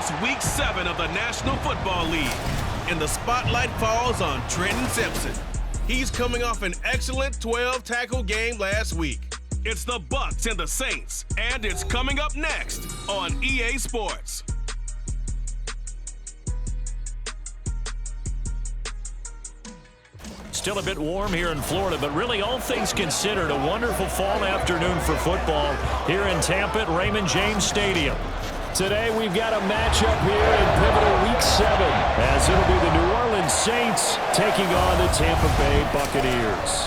It's Week 7 of the National Football League, and the spotlight falls on Trenton Simpson. He's coming off an excellent 12-tackle game last week. It's the Bucs and the Saints, and it's coming up next on EA Sports. Still a bit warm here in Florida, but really all things considered, a wonderful fall afternoon for football here in Tampa at Raymond James Stadium. Today we've got a matchup here in pivotal Week 7, as it'll be the New Orleans Saints taking on the Tampa Bay Buccaneers.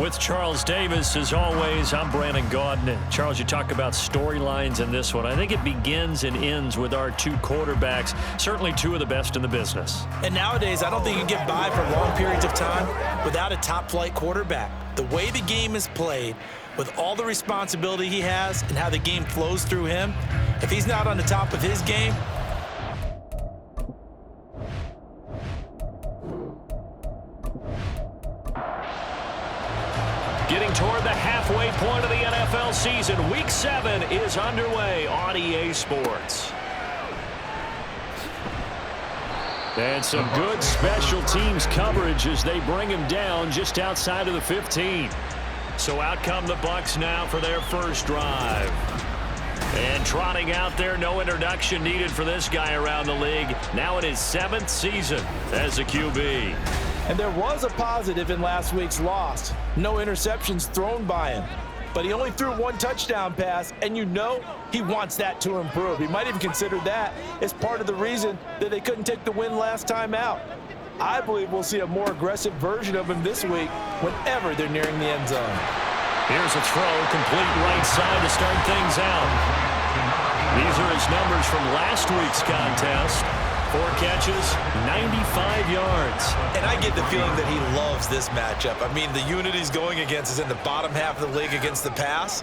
With Charles Davis, as always, I'm Brandon Gaudin. And Charles, you talk about storylines in this one. I think it begins and ends with our two quarterbacks, certainly two of the best in the business. And nowadays, I don't think you can get by for long periods of time without a top-flight quarterback. The way the game is played, with all the responsibility he has and how the game flows through him, if he's not on the top of his game, getting toward the halfway point of the NFL season, Week 7 is underway on EA Sports. And some good special teams coverage as they bring him down just outside of the 15. So out come the Bucs now for their first drive. And trotting out there, no introduction needed for this guy around the league. Now in his 7th season as a QB. and there was a positive in last week's loss. No interceptions thrown by him. But he only threw one touchdown pass, and you know he wants that to improve. He might even consider that as part of the reason that they couldn't take the win last time out. I believe we'll see a more aggressive version of him this week whenever they're nearing the end zone. Here's a throw, complete right side to start things out. These are his numbers from last week's contest. 4 catches, 95 yards. And I get the feeling that he loves this matchup. I mean, the unit he's going against is in the bottom half of the league against the pass.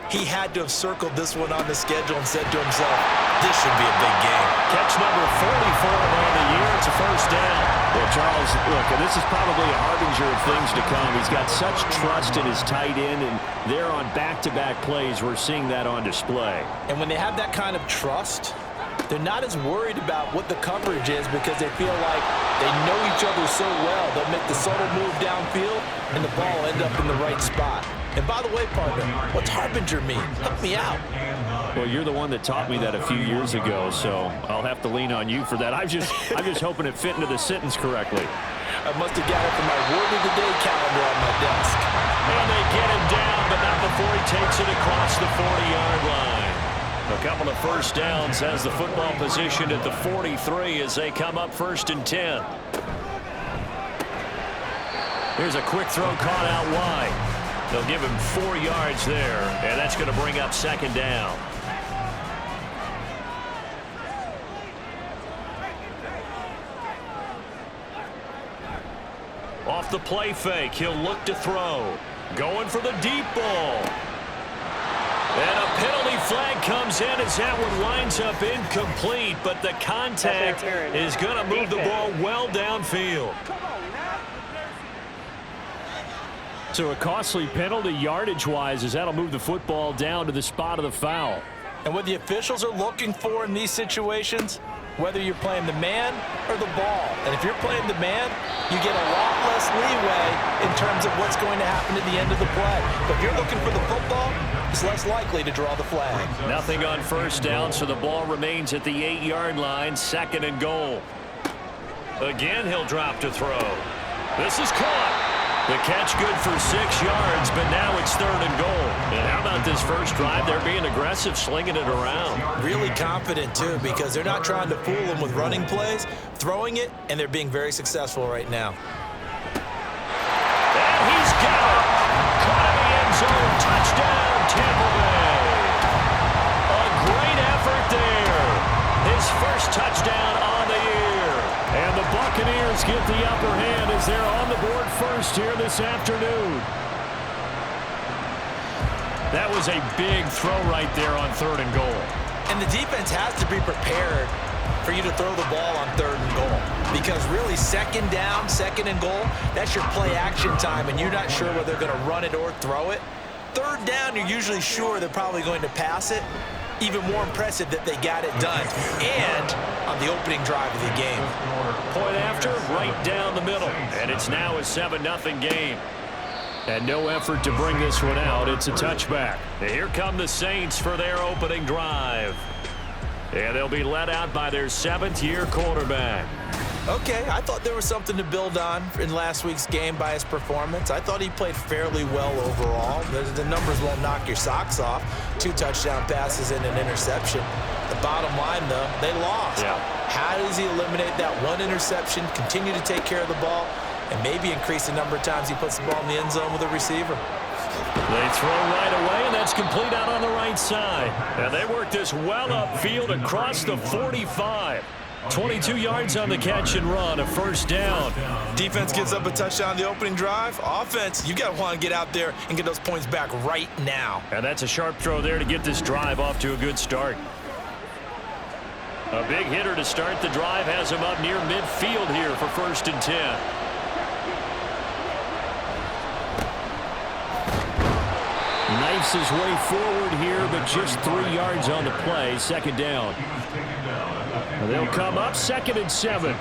He had to have circled this one on the schedule and said to himself, this should be a big game. Catch number 44 on the year. It's a first down. Well, Charles, look, this is probably a harbinger of things to come. He's got such trust in his tight end, and there on back-to-back plays, we're seeing that on display. And when they have that kind of trust, they're not as worried about what the coverage is because they feel like they know each other so well. They'll make the subtle move downfield, and the ball will end up in the right spot. And by the way, partner, what's harbinger mean? Help me out. Well, you're the one that taught me that a few years ago, so I'll have to lean on you for that. I'm just hoping it fit into the sentence correctly. I must have got it from my word of the day calendar on my desk. And they get him down, but not before he takes it across the 40-yard line. A couple of first downs has the football positioned at the 43 as they come up 1st and 10. Here's a quick throw caught out wide. They'll give him 4 yards there, and that's going to bring up 2nd down. Off the play fake, he'll look to throw. Going for the deep ball. And a penalty flag comes in as that one winds up incomplete, but the contact is going to move the ball well downfield. So a costly penalty yardage-wise as that'll move the football down to the spot of the foul. And what the officials are looking for in these situations, whether you're playing the man or the ball. And if you're playing the man, you get a lot less leeway in terms of what's going to happen at the end of the play. But if you're looking for the football, it's less likely to draw the flag. Nothing on first down, so the ball remains at the 8-yard line, 2nd and goal. Again, he'll drop to throw. This is caught. The catch good for 6 yards, but now it's 3rd and goal. And how about this first drive? They're being aggressive, slinging it around. Really confident, too, because they're not trying to fool them with running plays, throwing it, and they're being very successful right now. And he's got it. Caught in the end zone. Touchdown, Tampa Bay. A great effort there. His first touchdown on the year. And the Buccaneers get the upper hand as they're on the board first here this afternoon. That was a big throw right there on 3rd and goal. And the defense has to be prepared for you to throw the ball on 3rd and goal. Because really, 2nd down, 2nd and goal, that's your play action time, and you're not sure whether they're going to run it or throw it. third down, you're usually sure they're probably going to pass it. Even more impressive that they got it done. And on the opening drive of the game. Point after, right down the middle. And it's now a 7-0 game. And no effort to bring this one out. It's a touchback. Here come the Saints for their opening drive. And they'll be led out by their 7th-year quarterback. Okay, I thought there was something to build on in last week's game by his performance. I thought he played fairly well overall. The numbers won't knock your socks off. 2 touchdown passes and an interception. The bottom line, though, they lost. Yeah. How does he eliminate that one interception, continue to take care of the ball, and maybe increase the number of times he puts the ball in the end zone with a receiver? They throw right away, and that's complete out on the right side. And they work this well upfield across the 45. 22 yards on the catch and run, a first down. Defense gets up a touchdown on the opening drive. Offense, you got to want to get out there and get those points back right now. And that's a sharp throw there to get this drive off to a good start. A big hitter to start the drive has him up near midfield here for 1st and 10. Knifes his way forward here, but just 3 yards on the play. 2nd down. They'll come up 2nd and 7.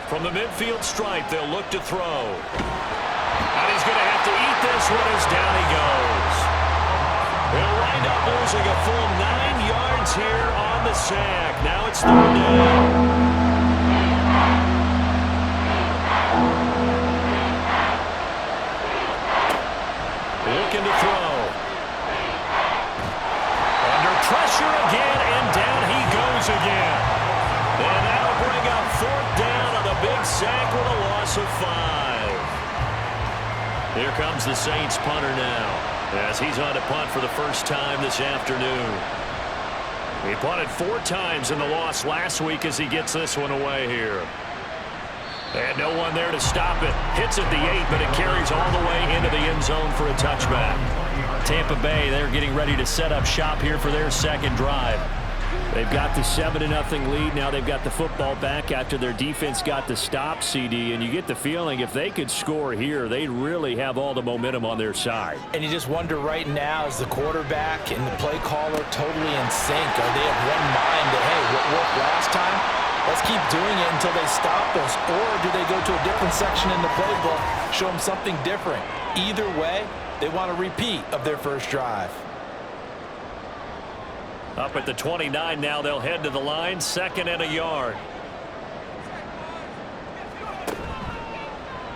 From the midfield stripe, they'll look to throw. And he's going to have to eat this one as down he goes. They'll wind up losing a full 9 yards here on the sack. Now it's 3rd down. Looking to throw. Under pressure again, and down he goes again. And that'll bring up 4th down on a big sack with a loss of 5. Here comes the Saints punter now, as he's on to punt for the first time this afternoon. He punted 4 times in the loss last week as he gets this one away here. And no one there to stop it. Hits at the 8, but it carries all the way into the end zone for a touchback. Tampa Bay, they're getting ready to set up shop here for their 2nd drive. They've got the 7-0 lead. Now they've got the football back after their defense got the stop, CD. And you get the feeling if they could score here, they'd really have all the momentum on their side. And you just wonder right now, is the quarterback and the play caller totally in sync? Are they of one mind that, hey, what worked last time? Let's keep doing it until they stop us. Or do they go to a different section in the playbook, show them something different? Either way, they want a repeat of their first drive. Up at the 29 now, they'll head to the line, 2nd and a yard.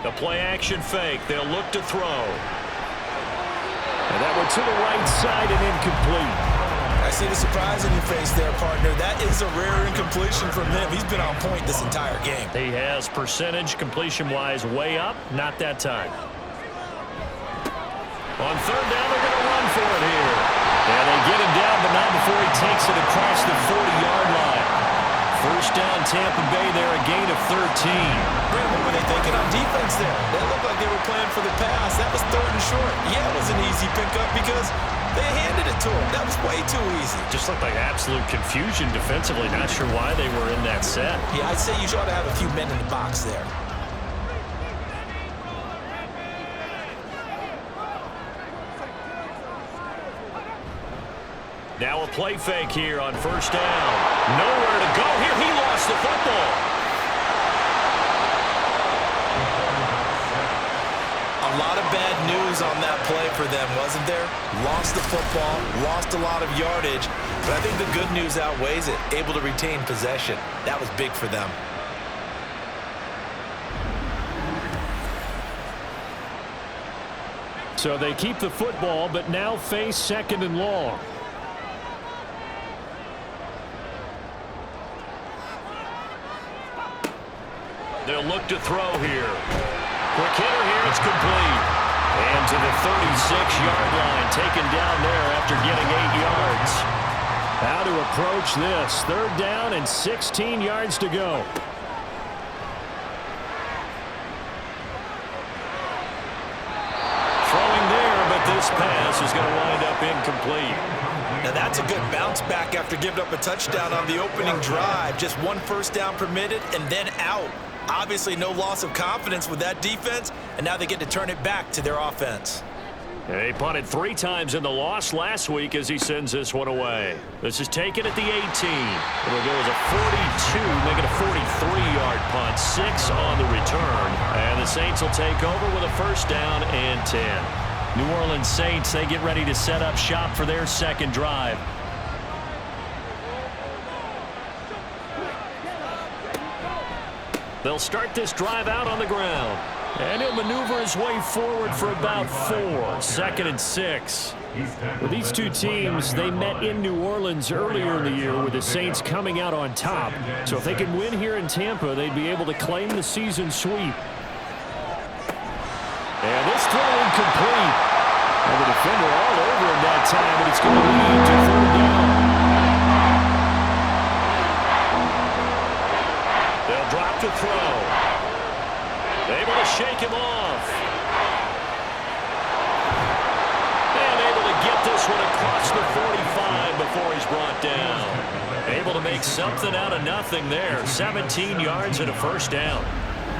The play action fake. They'll look to throw. And that one to the right side and incomplete. I see the surprise in your face there, partner. That is a rare incompletion from him. He's been on point this entire game. He has percentage completion-wise way up. Not that time. On 3rd down, they're going to run for it here. And they get him down, but not before he takes it across the 40-yard line. First down, Tampa Bay there, a gain of 13. Brent, what were they thinking on defense there? They looked like they were playing for the pass. That was 3rd and short. Yeah, it was an easy pickup because they handed it to him. That was way too easy. Just looked like absolute confusion defensively. Not sure why they were in that set. Yeah, I'd say you ought to have a few men in the box there. Now a play fake here on 1st down. Nowhere to go here. He lost the football. A lot of bad news on that play for them, wasn't there? Lost the football, lost a lot of yardage, but I think the good news outweighs it. Able to retain possession. That was big for them. So they keep the football, but now face 2nd and long. They'll look to throw here. Quick hitter here, it's complete. And to the 36-yard line, taken down there after getting 8 yards. How to approach this. 3rd down and 16 yards to go. Throwing there, but this pass is going to wind up incomplete. Now that's a good bounce back after giving up a touchdown on the opening drive. Just 1 first down permitted and then out. Obviously, no loss of confidence with that defense, and now they get to turn it back to their offense. He punted 3 times in the loss last week as he sends this one away. This is taken at the 18. It'll go as a 42, make it a 43-yard punt, 6 on the return. And the Saints will take over with a first down and 10. New Orleans Saints, they get ready to set up shop for their second drive. They'll start this drive out on the ground. And he'll maneuver his way forward for about 4. 2nd and 6. Well, these two teams, they met in New Orleans earlier in the year with the Saints coming out on top. So if they can win here in Tampa, they'd be able to claim the season sweep. And this throw incomplete. And the defender all over him that time, and it's going to lead to 3rd down. They'll drop to throw. Able to shake him off. And able to get this one across the 45 before he's brought down. Able to make something out of nothing there. 17 yards and a first down.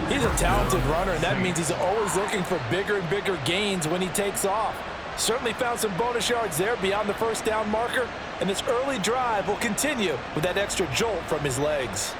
He's a talented runner, and that means he's always looking for bigger and bigger gains when he takes off. Certainly found some bonus yards there beyond the first down marker, and this early drive will continue with that extra jolt from his legs.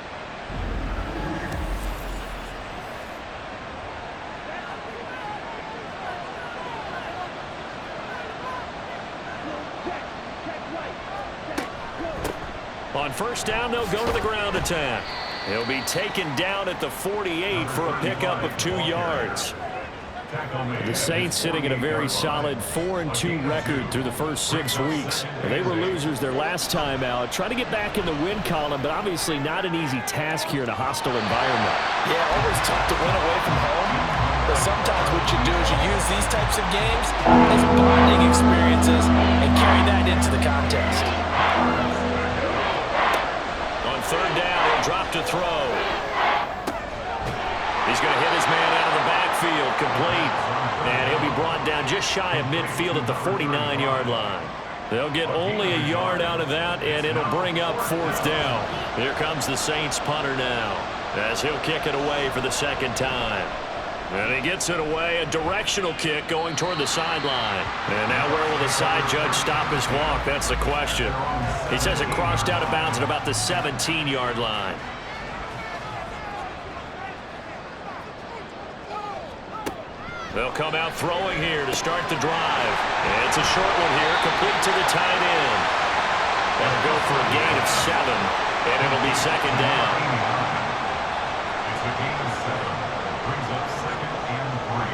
On first down, they'll go to the ground attack. He'll be taken down at the 48 for a pickup of 2 yards. The Saints sitting at a very solid 4-2 record through the first 6 weeks. They were losers their last time out. Trying to get back in the win column, but obviously not an easy task here in a hostile environment. Yeah, always tough to win away from home. But sometimes what you do is you use these types of games as bonding experiences and carry that into the contest. On 3rd down, he'll drop to throw. He's going to hit his man out of the backfield, complete. And he'll be brought down just shy of midfield at the 49-yard line. They'll get only a yard out of that, and it'll bring up 4th down. Here comes the Saints punter now, as he'll kick it away for the 2nd time. And he gets it away, a directional kick going toward the sideline. And now where will the side judge stop his walk? That's the question. He says it crossed out of bounds at about the 17-yard line. They'll come out throwing here to start the drive. And it's a short one here, complete to the tight end. That'll go for a gain of 7, and it'll be 2nd down. It's a gain of 7. Brings up 2nd and 3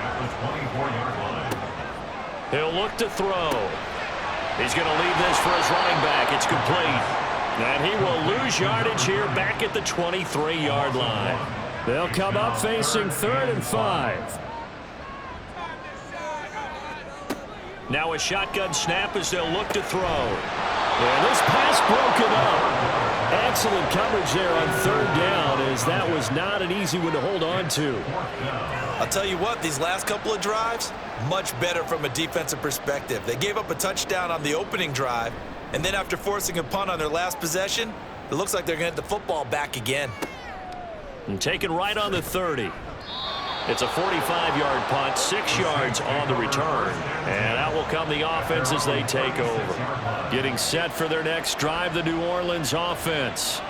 at the 24-yard line. He'll look to throw. He's going to leave this for his running back. It's complete. And he will lose yardage here back at the 23-yard line. They'll come up facing 3rd and 5. Now a shotgun snap as they'll look to throw. And this pass broken up. Excellent coverage there on 3rd down, as that was not an easy one to hold on to. I'll tell you what, these last couple of drives, much better from a defensive perspective. They gave up a touchdown on the opening drive, and then after forcing a punt on their last possession, it looks like they're going to get the football back again. And taken right on the 30. It's a 45-yard punt, 6 yards on the return. And out will come the offense as they take over. Getting set for their next drive, the New Orleans offense.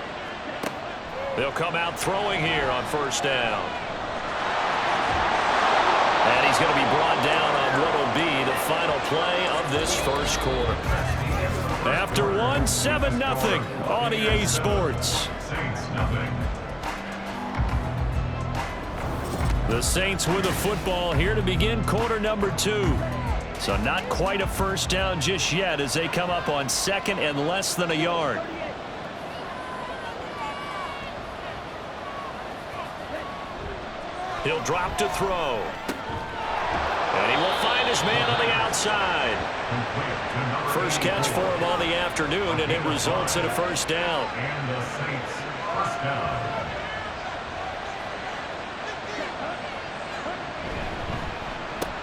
They'll come out throwing here on first down. And he's going to be brought down on what will be the final play of this first quarter. After one, 7-0 on EA Sports. The Saints with the football here to begin quarter number 2. So not quite a first down just yet as they come up on 2nd and less than a yard. He'll drop to throw. And he will find his man on the outside. First catch for him on the afternoon, and it results in a first down. And the Saints first down.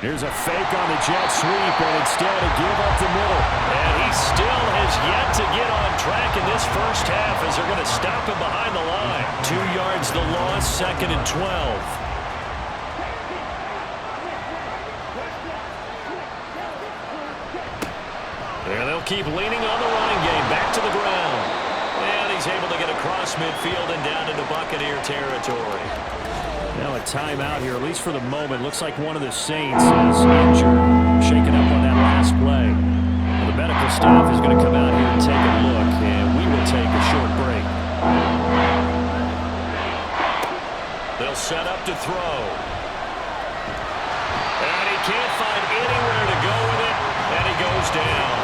Here's a fake on the jet sweep, and instead a give up the middle. And he still has yet to get on track in this first half as they're going to stop him behind the line. 2 yards the loss, 2nd and 12. And they'll keep leaning on the running game. Back to the ground. And he's able to get across midfield and down into Buccaneer territory. Now a timeout here, at least for the moment. Looks like one of the Saints is injured, shaken up on that last play. Well, the medical staff is going to come out here and take a look, and we will take a short break. They'll set up to throw. And he can't find anywhere to go with it, and he goes down.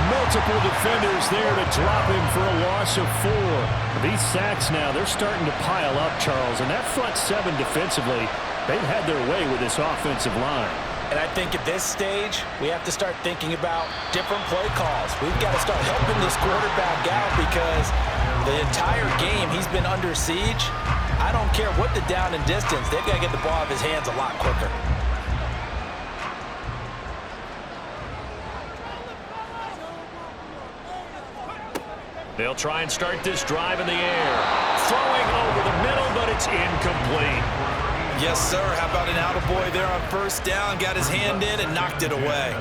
Multiple defenders there to drop him for a loss of 4. These sacks now, they're starting to pile up, Charles. And that front 7 defensively, they've had their way with this offensive line. And I think at this stage, we have to start thinking about different play calls. We've got to start helping this quarterback out because the entire game he's been under siege. I don't care what the down and distance. They've got to get the ball out of his hands a lot quicker. They'll try and start this drive in the air. Throwing over the middle, but it's incomplete. Yes, sir. How about an attaboy there on first down? Got his hand in and knocked it away.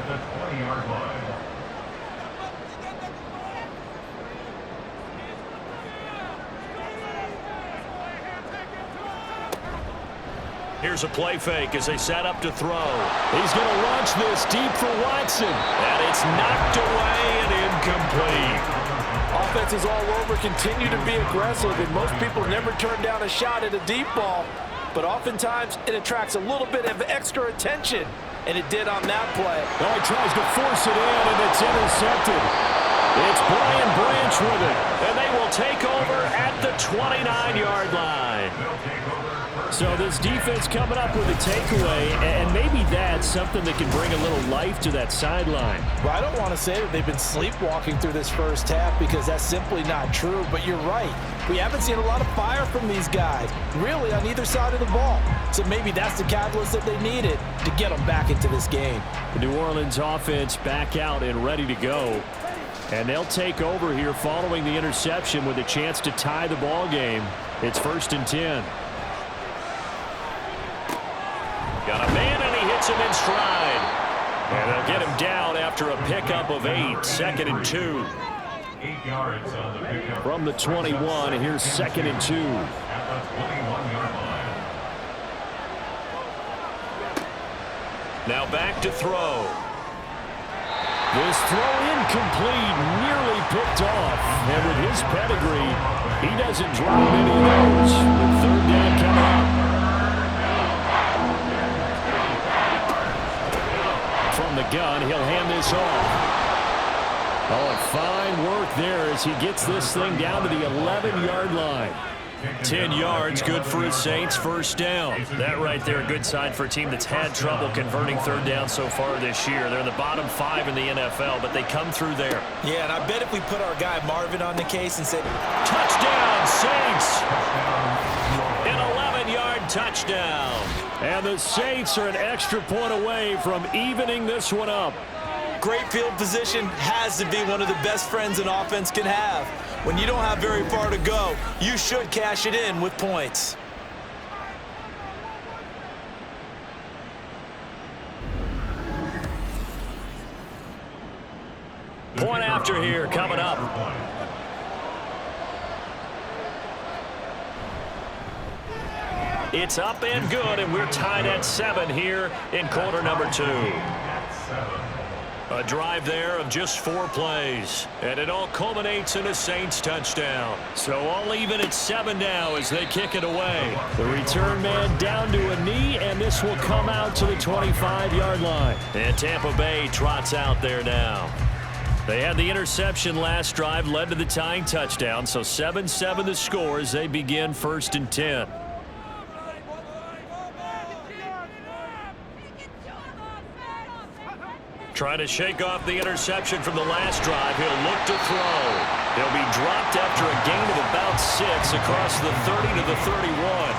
Here's a play fake as they set up to throw. He's going to launch this deep for Watson. And it's knocked away and incomplete. Offenses all over continue to be aggressive, and most people never turn down a shot at a deep ball. But oftentimes, it attracts a little bit of extra attention, and it did on that play. Oh, he tries to force it in, and it's intercepted. It's Brian Branch with it. And they will take over at the 29-yard line. So this defense coming up with a takeaway, and maybe that's something that can bring a little life to that sideline. Well, I don't want to say that they've been sleepwalking through this first half because that's simply not true, but you're right. We haven't seen a lot of fire from these guys, really, on either side of the ball. So maybe that's the catalyst that they needed to get them back into this game. The New Orleans offense back out and ready to go. And they'll take over here following the interception with a chance to tie the ball game. It's 1st and 10. Got a man, and he hits him in stride. And they'll get him down after a pickup of 8. 2nd and 2. 8 yards on the pickup. From the 21, and here's 2nd and 2. At the 21-yard line. Now back to throw. This throw incomplete, nearly picked off. And with his pedigree, he doesn't drop many of those. With 3rd down coming up. From the gun, he'll hand this off. Oh, and fine work there as he gets this thing down to the 11-yard line. 10 yards, good for his Saints, 1st down. That right there, a good sign for a team that's had trouble converting 3rd down so far this year. They're in the bottom 5 in the NFL, but they come through there. Yeah, and I bet if we put our guy Marvin on the case and said, touchdown, Saints! An 11-yard touchdown. And the Saints are an extra point away from evening this one up. great field position has to be one of the best friends an offense can have. When you don't have very far to go, you should cash it in with points. Point after here coming up. It's up and good, and we're tied at 7 here in quarter number 2. A drive there of just 4 plays, and it all culminates in a Saints touchdown. So all even at 7 now as they kick it away. The return man down to a knee, and this will come out to the 25-yard line. And Tampa Bay trots out there now. They had the interception last drive, led to the tying touchdown, so 7-7 the score as they begin 1st and 10. Trying to shake off the interception from the last drive. He'll look to throw. He'll be dropped after a gain of about 6 across the 30 to the 31.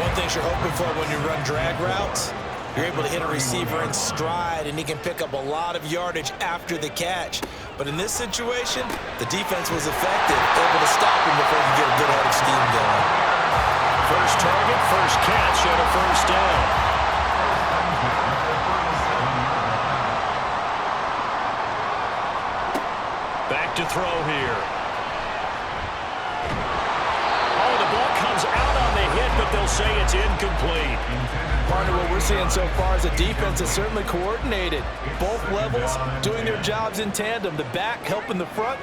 One thing you're hoping for when you run drag routes, You're able to hit a receiver in stride, and he can pick up a lot of yardage after the catch. But in this situation, the defense was effective, able to stop him before he could get a good head of steam going. First target, first catch, and a first down. Back to throw here. Oh, the ball comes out on the hit, but they'll say it's incomplete. Part of what we're seeing so far is the defense is certainly coordinated. Both levels doing their jobs in tandem. The back helping the front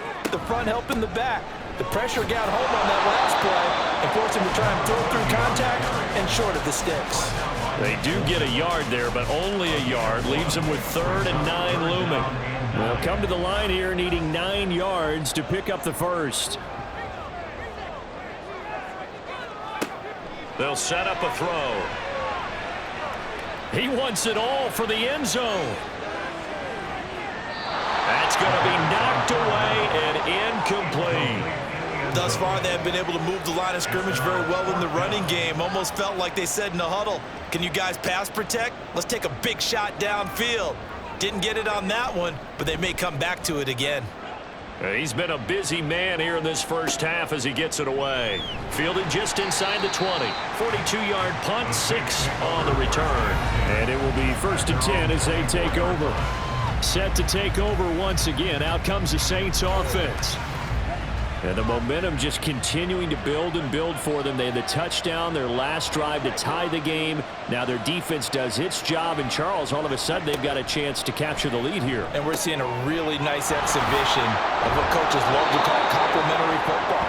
helping the back. The pressure got home on that last play and forced him to try and throw through contact and short of the sticks. They do get a yard there, but only a yard. Leaves them with 3rd and 9 looming. They'll come to the line here needing 9 yards to pick up the first. They'll set up a throw. He wants it all for the end zone. That's going to be knocked away and incomplete. Thus far, they have been able to move the line of scrimmage very well in the running game. Almost felt like they said in the huddle, can you guys pass protect? Let's take a big shot downfield. Didn't get it on that one, but they may come back to it again. He's been a busy man here in this first half as he gets it away. Fielded just inside the 20. 42-yard punt, 6 on the return. And it will be 1st and 10 as they take over. Set to take over once again. Out comes the Saints offense. And the momentum just continuing to build and build for them. They had the touchdown, their last drive to tie the game. Now their defense does its job, and Charles, all of a sudden, they've got a chance to capture the lead here. And we're seeing a really nice exhibition of what coaches love to call complementary football.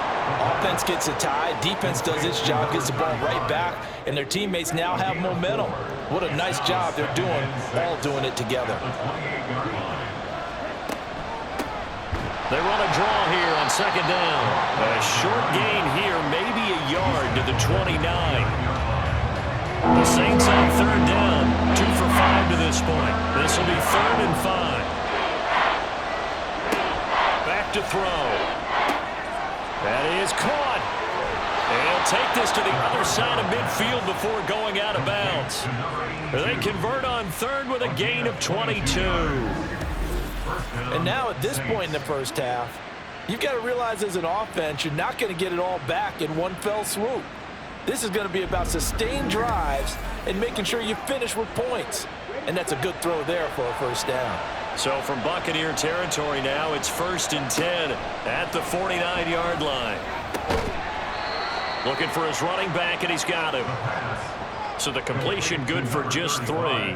Offense gets a tie, defense does its job, gets the ball right back, and their teammates now have momentum. What a nice job they're doing, all doing it together. They run a draw here on 2nd down. A short gain here, maybe a yard to the 29. The Saints on 3rd down, 2 for 5 to this point. This will be 3rd and 5. Back to throw. That is caught. And he'll take this to the other side of midfield before going out of bounds. They convert on 3rd with a gain of 22. And now at this point in the first half, you've got to realize as an offense, you're not going to get it all back in one fell swoop. This is going to be about sustained drives and making sure you finish with points. And that's a good throw there for a first down. So from Buccaneer territory now, it's 1st and 10 at the 49-yard line. Looking for his running back, and he's got him. So the completion good for just 3.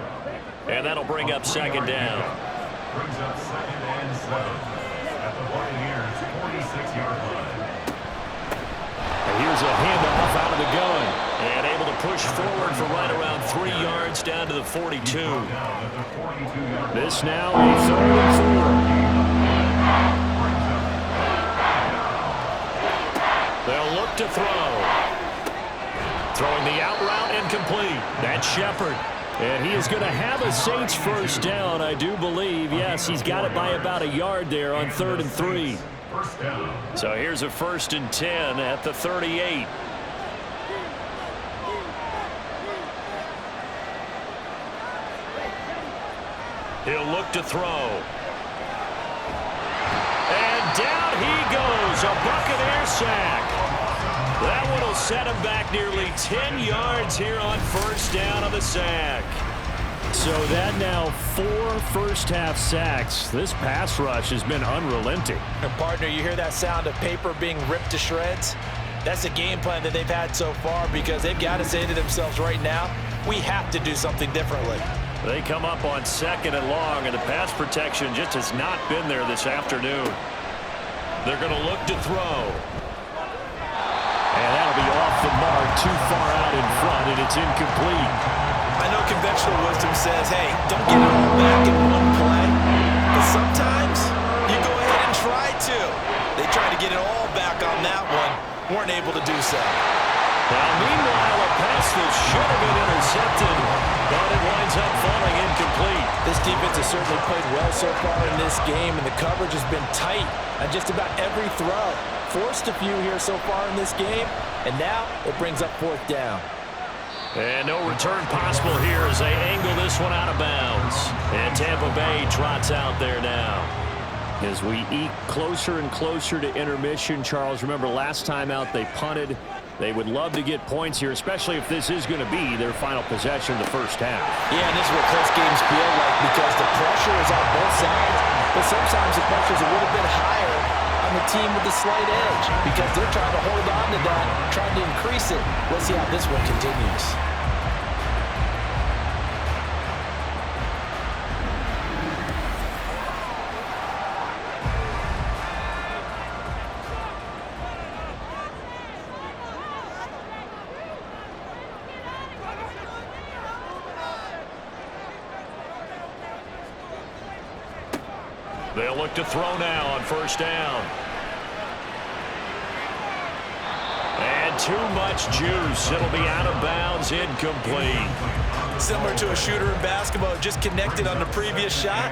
And that'll bring up 2nd down. Brings up 2nd and 7 at the Buccaneers 46-yard line. And here's a handoff out of the gun. And able to push forward for right around 3 yards down to the 42. This now a 3rd and 4. They'll look to throw. Throwing the out route incomplete. That's Shepard. And he is going to have a Saints first down, I do believe. Yes, he's got it by about a yard there on 3rd and 3. So here's a 1st and 10 at the 38. He'll look to throw. And down he goes, a Buccaneer sack. That one will set him back nearly 10 yards here on 1st down on the sack. So that now 4 first-half sacks. This pass rush has been unrelenting. And partner, you hear that sound of paper being ripped to shreds? That's the game plan that they've had so far because they've got to say to themselves right now, we have to do something differently. They come up on 2nd and long, and the pass protection just has not been there this afternoon. They're going to look to throw. And that'll be off the mark, too far out in front, and it's incomplete. I know conventional wisdom says, hey, don't get it all back in one play. But sometimes you go ahead and try to. They tried to get it all back on that one, weren't able to do so. Now, meanwhile, a pass that should have been intercepted, but it winds up falling incomplete. This defense has certainly played well so far in this game, and the coverage has been tight on just about every throw. Forced a few here so far in this game, and now it brings up 4th down. And no return possible here as they angle this one out of bounds. And Tampa Bay trots out there now. As we eke closer and closer to intermission, Charles, remember last time out they punted. They would love to get points here, especially if this is going to be their final possession of the first half. Yeah, and this is what close games feel like because the pressure is on both sides, but sometimes the pressure is a little bit higher on the team with the slight edge because they're trying to hold on to that, trying to increase it. Let's see how this one continues. They'll look to throw now on first down. And too much juice. It'll be out of bounds, incomplete. Similar to a shooter in basketball, just connected on the previous shot.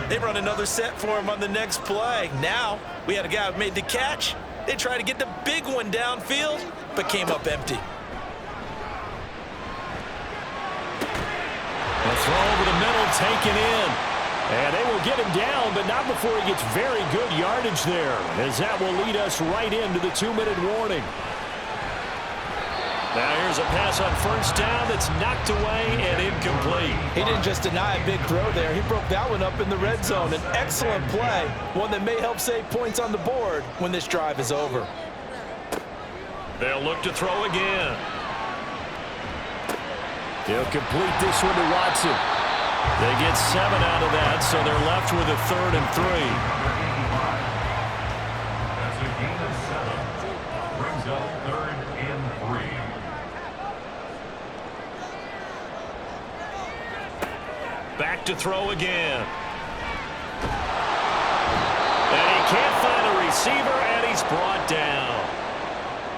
They run another set for him on the next play. Now, we had a guy who made the catch. They tried to get the big one downfield, but came up empty. The throw over the middle, taken in. And they will get him down, but not before he gets very good yardage there, as that will lead us right into the 2-minute warning. Now here's a pass on first down that's knocked away and incomplete. He didn't just deny a big throw there. He broke that one up in the red zone. An excellent play, one that may help save points on the board when this drive is over. They'll look to throw again. They'll complete this one to Watson. They get 7 out of that, so they're left with a 3rd and 3. That's a gain of 7. Brings up 3rd and 3. Back to throw again. And he can't find a receiver, and he's brought down.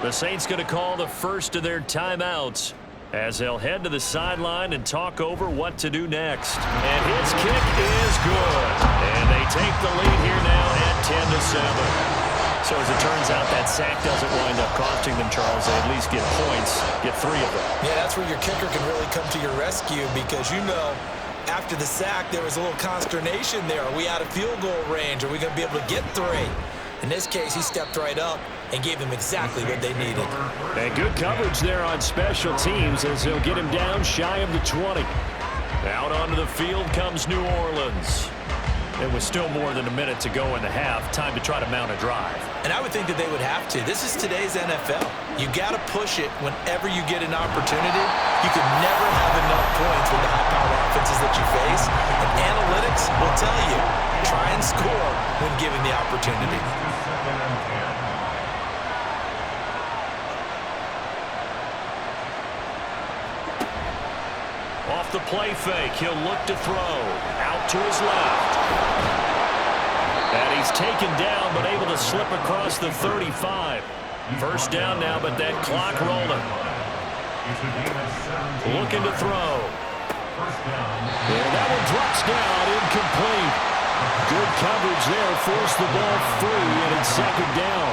The Saints going to call the first of their timeouts as they'll head to the sideline and talk over what to do next. And his kick is good. And they take the lead here now at 10-7. So as it turns out, that sack doesn't wind up costing them, Charles. They at least get points, get 3 of them. Yeah, that's where your kicker can really come to your rescue because you know after the sack there was a little consternation there. Are we out of field goal range? Are we going to be able to get 3? In this case, he stepped right up and gave them exactly what they needed. And good coverage there on special teams as they'll get him down shy of the 20. Out onto the field comes New Orleans. It was still more than a minute to go in the half. Time to try to mount a drive. And I would think that they would have to. This is today's NFL. You got to push it whenever you get an opportunity. You can never have enough points with the high-powered offenses that you face. And analytics will tell you, try and score when given the opportunity. Off the play fake, he'll look to throw. Out to his left. And he's taken down, but able to slip across the 35. First down now, but that clock rolling. Looking to throw. And that one drops down, incomplete. Good coverage there, forced the ball free, and it's 2nd down.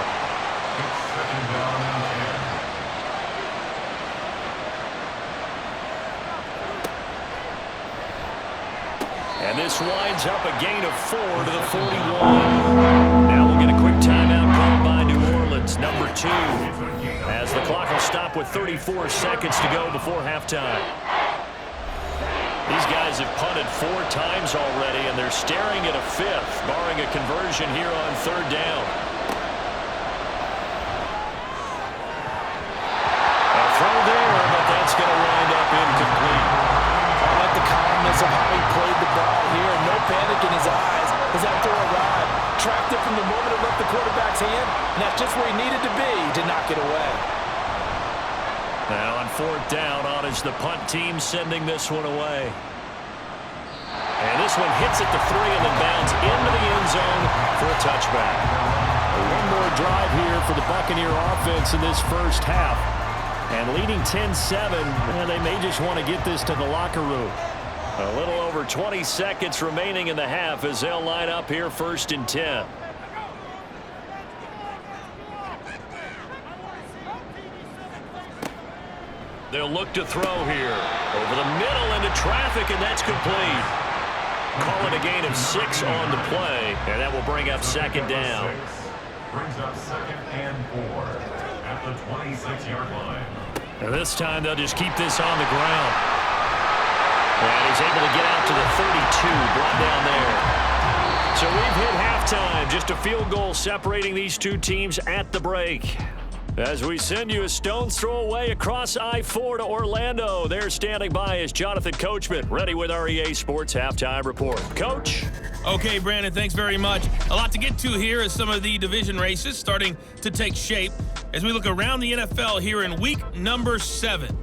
And this winds up a gain of 4 to the 41. Now we'll get a quick timeout called by New Orleans, number 2. As the clock will stop with 34 seconds to go before halftime. These guys have punted 4 times already, and they're staring at a 5th, barring a conversion here on 3rd down. A throw there, but that's going to wind up incomplete. I like the calmness of how he played the ball here. No panic in his eyes as that throw arrived. Tracked it from the moment it left the quarterback's hand, and that's just where he needed to be to knock it away. Now on 4th down, on is the punt team sending this one away. And this one hits at the 3 and then bounds into the end zone for a touchback. One more drive here for the Buccaneer offense in this first half. And leading 10-7, and they may just want to get this to the locker room. A little over 20 seconds remaining in the half as they'll line up here 1st and 10. They'll look to throw here. Over the middle into traffic, and that's complete. Call it a gain of 6 on the play, and that will bring up second down. Brings up 2nd and 4 at the 26-yard line. And this time they'll just keep this on the ground. And he's able to get out to the 32, brought down there. So we've hit halftime. Just a field goal separating these two teams at the break. As we send you a stone's throw away across I-4 to Orlando. There standing by is Jonathan Coachman, ready with our EA Sports Halftime Report. Coach? Okay, Brandon, thanks very much. A lot to get to here as some of the division races starting to take shape as we look around the NFL here in week number 7.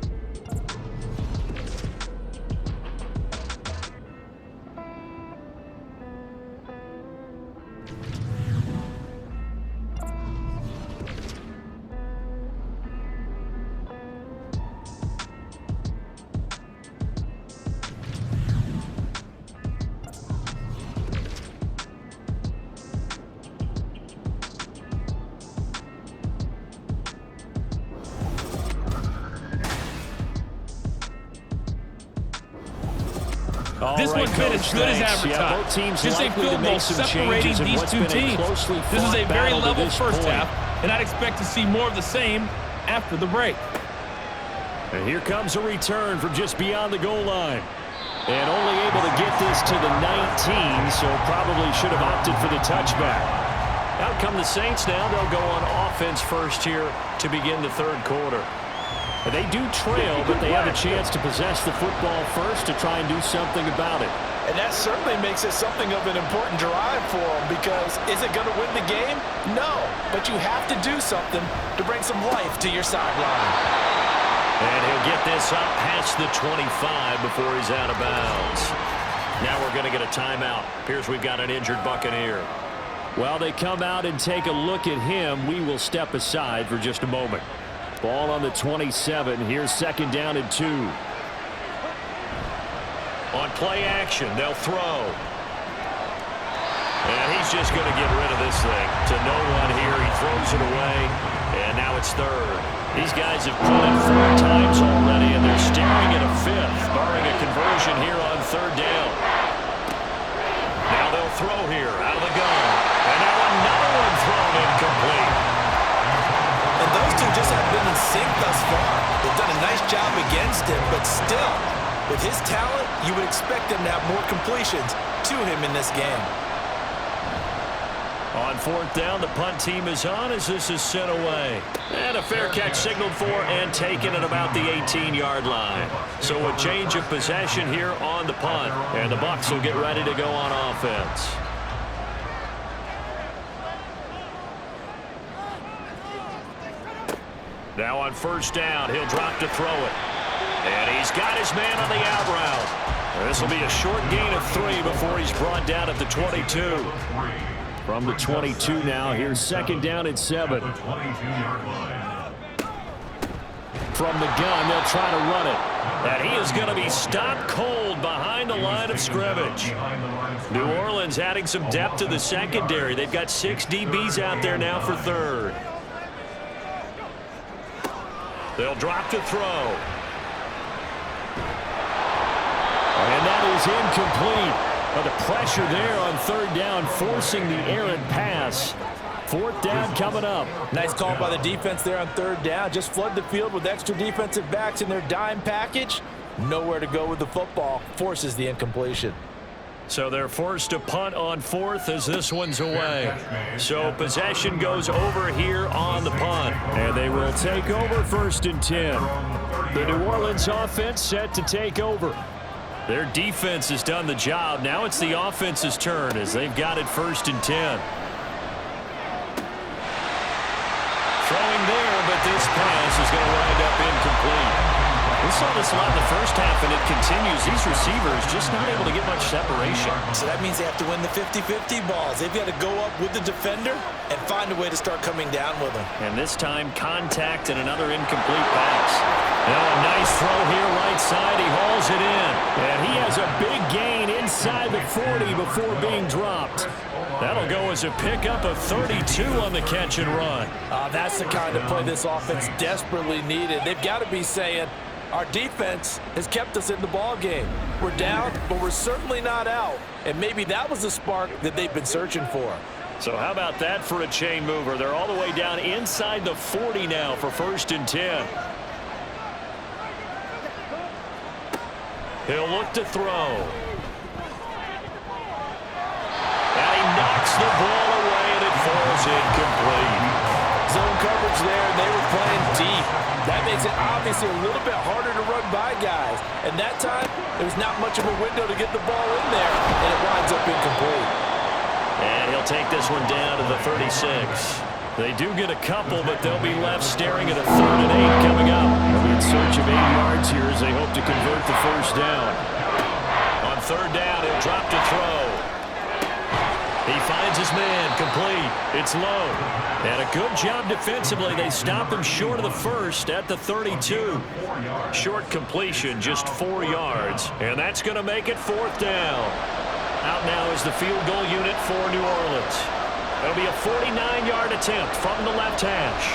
This one's been as good as advertised. Yeah, just a field goal separating these two teams. This is a very level first half, and I'd expect to see more of the same after the break. And here comes a return from just beyond the goal line. And only able to get this to the 19, so probably should have opted for the touchback. Out come the Saints now. They'll go on offense first here to begin the third quarter. They do trail, but they have a chance to possess the football first to try and do something about it. And that certainly makes it something of an important drive for them, because is it going to win the game? No, but you have to do something to bring some life to your sideline. And he'll get this up past the 25 before he's out of bounds. Now we're going to get a timeout. Appears we've got an injured Buccaneer. While they come out and take a look at him, we will step aside for just a moment. Ball on the 27. Here's second down and 2. On play action, they'll throw. And he's just going to get rid of this thing to no one here. He throws it away, and now it's third. These guys have punted 4 times already, and they're staring at a 5th, barring a conversion here on third down. Now they'll throw here out of the gun. And now another one thrown incomplete. And those two just have been in sync thus far. They've done a nice job against him, but still, with his talent, you would expect him to have more completions to him in this game. On fourth down, the punt team is on as this is sent away. And a fair catch signaled for and taken at about the 18-yard line. So a change of possession here on the punt. And the Bucs will get ready to go on offense. Now on first down, he'll drop to throw it. And he's got his man on the out route. This will be a short gain of 3 before he's brought down at the 22. From the 22 now, here's second down and 7. From the gun, they'll try to run it. And he is going to be stopped cold behind the line of scrimmage. New Orleans adding some depth to the secondary. They've got 6 DBs out there now for third. They'll drop to throw. And that is incomplete. But the pressure there on third down, forcing the errant pass. Fourth down coming up. Nice call by the defense there on third down. Just flood the field with extra defensive backs in their dime package. Nowhere to go with the football. Forces the incompletion. So they're forced to punt on fourth as this one's away. So possession goes over here on the punt. And they will take over first and 10. The New Orleans offense set to take over. Their defense has done the job. Now it's the offense's turn as they've got it first and 10. Throwing there, but this pass is going to wind up incomplete. We saw this a lot in the first half, and it continues. These receivers just not able to get much separation. So that means they have to win the 50-50 balls. They've got to go up with the defender and find a way to start coming down with them. And this time, contact and another incomplete pass. Now a nice throw here right side. He hauls it in. And he has a big gain inside the 40 before being dropped. That'll go as a pickup of 32 on the catch and run. That's the kind of play this offense desperately needed. They've got to be saying, Our defense has kept us in the ball game. We're down, but we're certainly not out. And maybe that was the spark that they've been searching for. So how about that for a chain mover? They're all the way down inside the 40 now for 1st and 10. He'll look to throw. And he knocks the ball away, and it falls incomplete. Zone coverage there, and they were playing deep. That makes it obviously a little bit harder to run by guys. And that time, there was not much of a window to get the ball in there, and it winds up incomplete. And he'll take this one down to the 36. They do get a couple, but they'll be left staring at a 3rd and 8 coming up. They'll be in search of 8 yards here as they hope to convert the 1st down. On 3rd down, he'll drop to throw. He finds his man, complete. It's low. And a good job defensively. They stop him short of the 1st at the 32. Short completion, just 4 yards. And that's going to make it 4th down. Out now is the field goal unit for New Orleans. It'll be a 49-yard attempt from the left hash.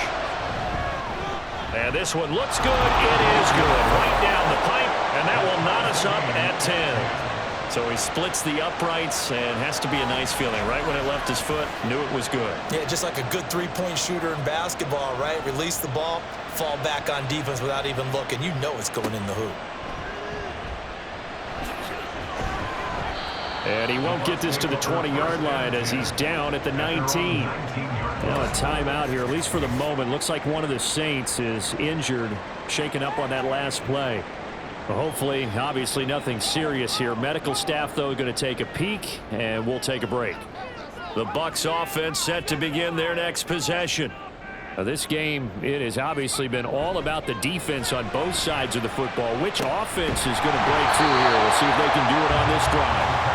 And this one looks good. It is good. Right down the pipe, and that will knot us up at 10. So he splits the uprights, and has to be a nice feeling. Right when it left his foot, knew it was good. Yeah, just like a good three-point shooter in basketball, right? Release the ball, fall back on defense without even looking. You know it's going in the hoop. And he won't get this to the 20-yard line as he's down at the 19. Now a timeout here, at least for the moment. Looks like one of the Saints is injured, shaken up on that last play. Well, hopefully, obviously nothing serious here. Medical staff, though, going to take a peek, and we'll take a break. The Bucs offense set to begin their next possession. Now, this game, it has obviously been all about the defense on both sides of the football. Which offense is going to break through here? We'll see if they can do it on this drive.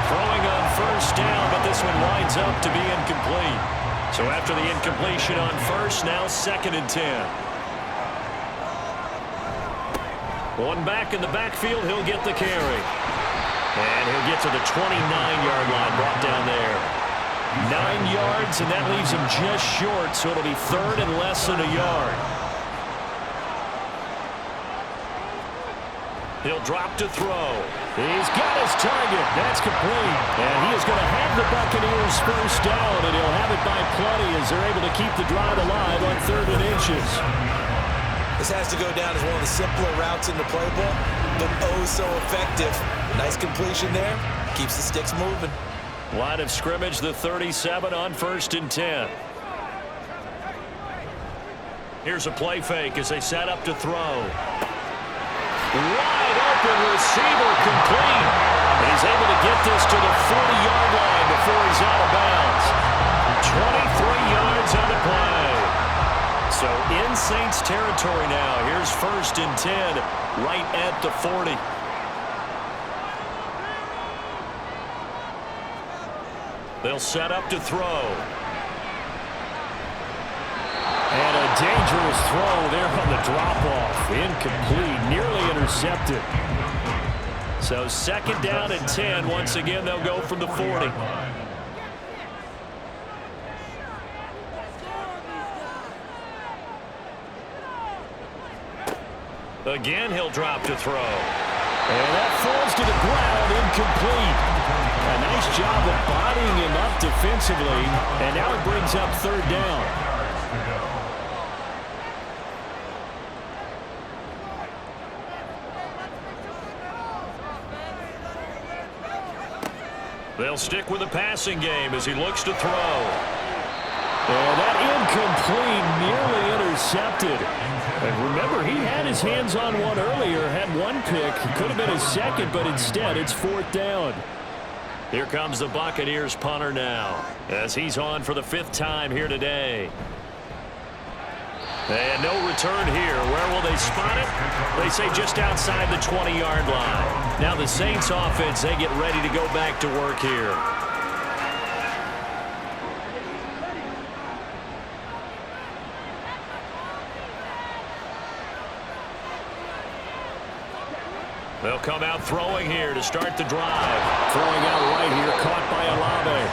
Throwing on 1st down, but this one winds up to be incomplete. So after the incompletion on 1st, now 2nd and 10. One back in the backfield, he'll get the carry. And he'll get to the 29-yard line, brought down there. 9 yards, and that leaves him just short, so it'll be 3rd and less than a yard. He'll drop to throw. He's got his target. That's complete. And he is going to have the Buccaneers 1st down, and he'll have it by plenty as they're able to keep the drive alive on 3rd and inches. This has to go down as one of the simpler routes in the playbook, but oh so effective. Nice completion there. Keeps the sticks moving. Line of scrimmage, the 37 on 1st and 10. Here's a play fake as they set up to throw. Wide open receiver, complete. And he's able to get this to the 40-yard line before he's out of bounds. 23 yards on the play. So in Saints territory now. Here's 1st and 10 right at the 40. They'll set up to throw. And a dangerous throw there on the drop-off. Incomplete, nearly intercepted. So 2nd down and 10. Once again, they'll go from the 40. Again, he'll drop to throw. And that falls to the ground, incomplete. A nice job of bodying him up defensively. And now it brings up 3rd down. They'll stick with the passing game as he looks to throw. And that incomplete, nearly intercepted. And remember, he had his hands on one earlier, had one pick. Could have been his 2nd, but instead it's 4th down. Here comes the Buccaneers punter now as he's on for the 5th time here today. And no return here. Where will they spot it? They say just outside the 20-yard line. Now the Saints offense, they get ready to go back to work here. They'll come out throwing here to start the drive. Throwing out right here, caught by Olave.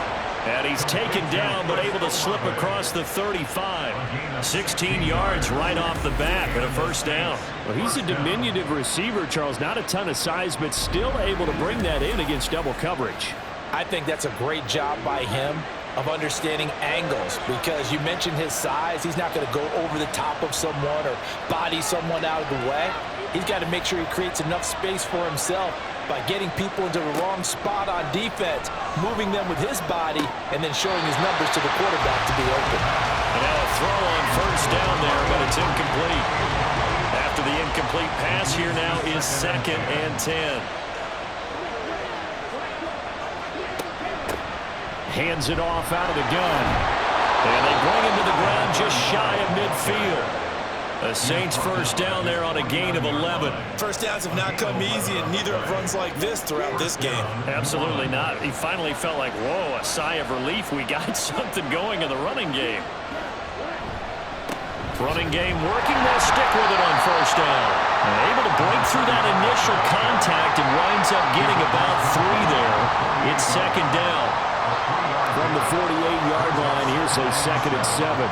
And he's taken down, but able to slip across the 35. 16 yards right off the bat, and a first down. Well, he's a diminutive receiver, Charles. Not a ton of size, but still able to bring that in against double coverage. I think that's a great job by him of understanding angles, because you mentioned his size. He's not going to go over the top of someone or body someone out of the way. He's got to make sure he creates enough space for himself by getting people into the wrong spot on defense, moving them with his body, and then showing his numbers to the quarterback to be open. And now a throw on first down there, but it's incomplete. After the incomplete pass, here now is 2nd and 10. Hands it off out of the gun. And they bring him to the ground just shy of midfield. The Saints first down there on a gain of 11. First downs have not come easy, and neither have runs like this throughout this game. Absolutely not. He finally felt like, whoa, a sigh of relief. We got something going in the running game. Running game working. They'll stick with it on first down. And able to break through that initial contact and winds up getting about 3 there. It's 2nd down. From the 48-yard line, here's a 2nd and 7.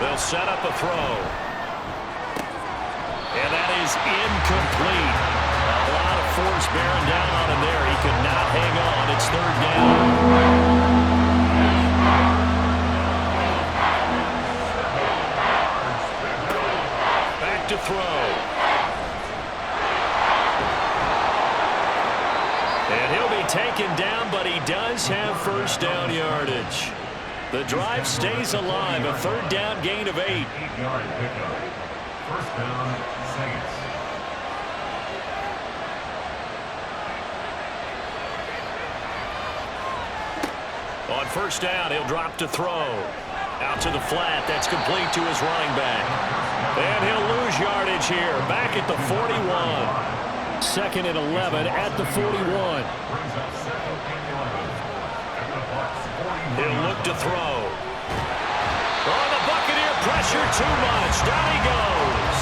They'll set up a throw. And that is incomplete. A lot of force bearing down on him there. He could not hang on. It's 3rd down. Back to throw. And he'll be taken down, but he does have first down yardage. The drive stays alive. A 3rd down gain of 8. 8-yard pickup. First down, Saints. On first down, he'll drop to throw. Out to the flat. That's complete to his running back. And he'll lose yardage here. Back at the 41. 2nd and 11 at the 41. Brings up 2nd and 11. At the Bucs 41. He'll look to throw. Oh, the Buccaneer pressure too much. Down he goes.